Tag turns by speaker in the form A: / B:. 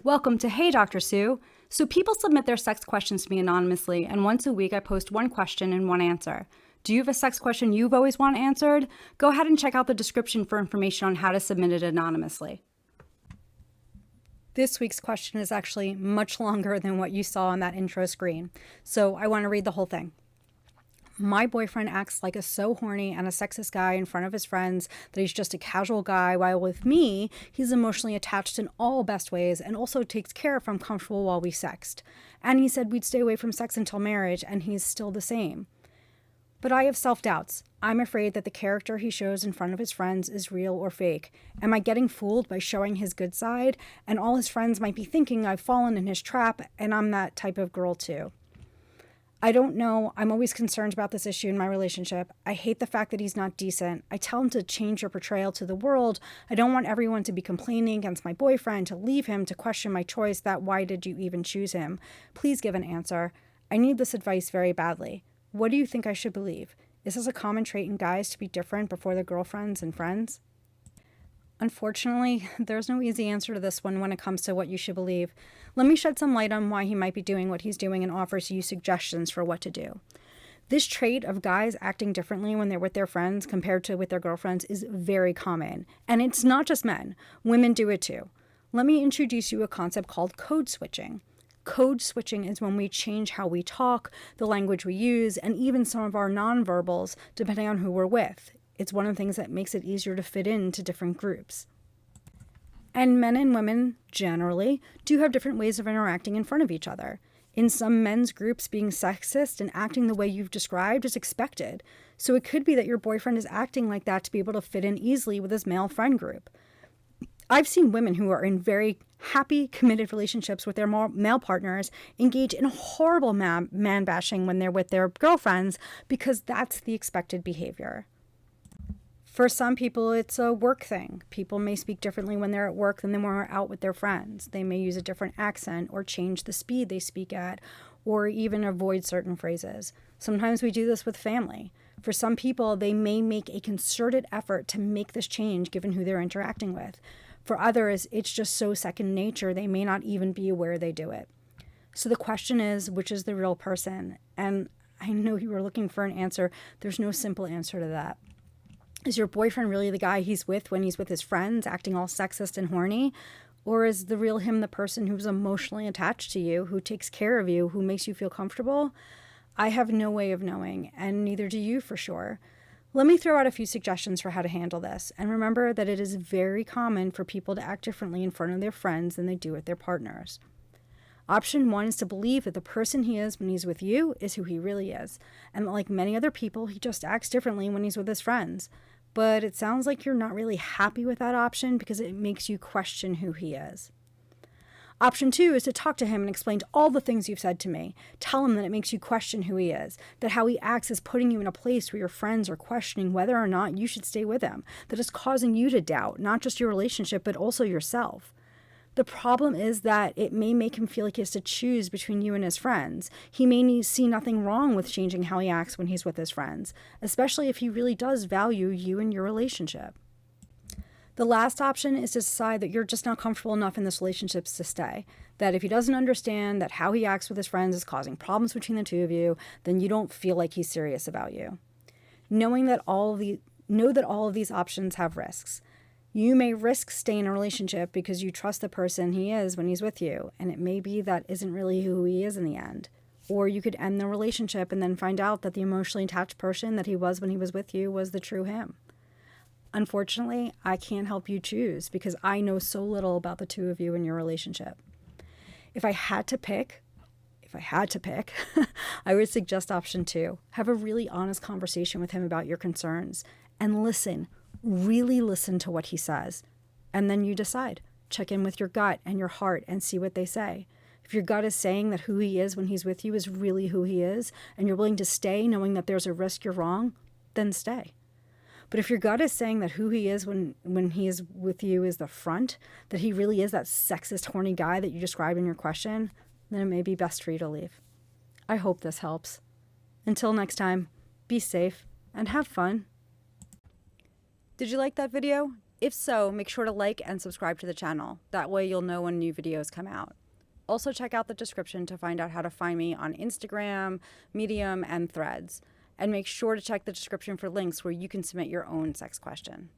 A: Welcome to Hey Dr. Sue. So people submit their sex questions to me anonymously, and once a week I post one question and one answer. Do you have a sex question you've always wanted answered? Go ahead and check out the description for information on how to submit it anonymously. This week's question is actually much longer than what you saw on that intro screen, so I want to read the whole thing. My boyfriend acts like a so horny and a sexist guy in front of his friends that he's just a casual guy, while with me, he's emotionally attached in all best ways and also takes care if I'm comfortable while we sexed. And he said we'd stay away from sex until marriage, and he's still the same. But I have self-doubts. I'm afraid that the character he shows in front of his friends is real or fake. Am I getting fooled by showing his good side? And all his friends might be thinking I've fallen in his trap, and I'm that type of girl too. I don't know. I'm always concerned about this issue in my relationship. I hate the fact that he's not decent. I tell him to change your portrayal to the world. I don't want everyone to be complaining against my boyfriend, to leave him, to question my choice, that why did you even choose him? Please give an answer. I need this advice very badly. What do you think I should believe? Is this a common trait in guys to be different before their girlfriends and friends? Unfortunately, there's no easy answer to this one when it comes to what you should believe. Let me shed some light on why he might be doing what he's doing and offers you suggestions for what to do. This trait of guys acting differently when they're with their friends compared to with their girlfriends is very common. And it's not just men. Women do it too. Let me introduce you a concept called code switching. Code switching is when we change how we talk, the language we use, and even some of our nonverbals depending on who we're with. It's one of the things that makes it easier to fit into different groups. And men and women, generally, do have different ways of interacting in front of each other. In some men's groups, being sexist and acting the way you've described is expected. So it could be that your boyfriend is acting like that to be able to fit in easily with his male friend group. I've seen women who are in very happy, committed relationships with their male partners engage in horrible man bashing when they're with their girlfriends because that's the expected behavior. For some people, it's a work thing. People may speak differently when they're at work than they were out with their friends. They may use a different accent or change the speed they speak at, or even avoid certain phrases. Sometimes we do this with family. For some people, they may make a concerted effort to make this change given who they're interacting with. For others, it's just so second nature, they may not even be aware they do it. So the question is, which is the real person? And I know you were looking for an answer. There's no simple answer to that. Is your boyfriend really the guy he's with when he's with his friends, acting all sexist and horny? Or is the real him the person who's emotionally attached to you, who takes care of you, who makes you feel comfortable? I have no way of knowing, and neither do you for sure. Let me throw out a few suggestions for how to handle this. And remember that it is very common for people to act differently in front of their friends than they do with their partners. Option 1 is to believe that the person he is when he's with you is who he really is. And like many other people, he just acts differently when he's with his friends. But it sounds like you're not really happy with that option because it makes you question who he is. Option 2 is to talk to him and explain all the things you've said to me. Tell him that it makes you question who he is, that how he acts is putting you in a place where your friends are questioning whether or not you should stay with him, that is causing you to doubt not just your relationship but also yourself. The problem is that it may make him feel like he has to choose between you and his friends. He may see nothing wrong with changing how he acts when he's with his friends, especially if he really does value you and your relationship. The last option is to decide that you're just not comfortable enough in this relationship to stay. That if he doesn't understand that how he acts with his friends is causing problems between the two of you, then you don't feel like he's serious about you. Know that all of these options have risks. You may risk staying in a relationship because you trust the person he is when he's with you, and it may be that isn't really who he is in the end. Or you could end the relationship and then find out that the emotionally attached person that he was when he was with you was the true him. Unfortunately, I can't help you choose because I know so little about the two of you and your relationship. If I had to pick, I would suggest option 2. Have a really honest conversation with him about your concerns and listen. Really listen to what he says, and then you decide. Check in with your gut and your heart and see what they say. If your gut is saying that who he is when he's with you is really who he is, and you're willing to stay knowing that there's a risk you're wrong, then stay. But if your gut is saying that who he is when he is with you is the front, that he really is that sexist, horny guy that you described in your question, then it may be best for you to leave. I hope this helps. Until next time, be safe and have fun. Did you like that video? If so, make sure to like and subscribe to the channel. That way you'll know when new videos come out. Also check out the description to find out how to find me on Instagram, Medium, and Threads. And make sure to check the description for links where you can submit your own sex question.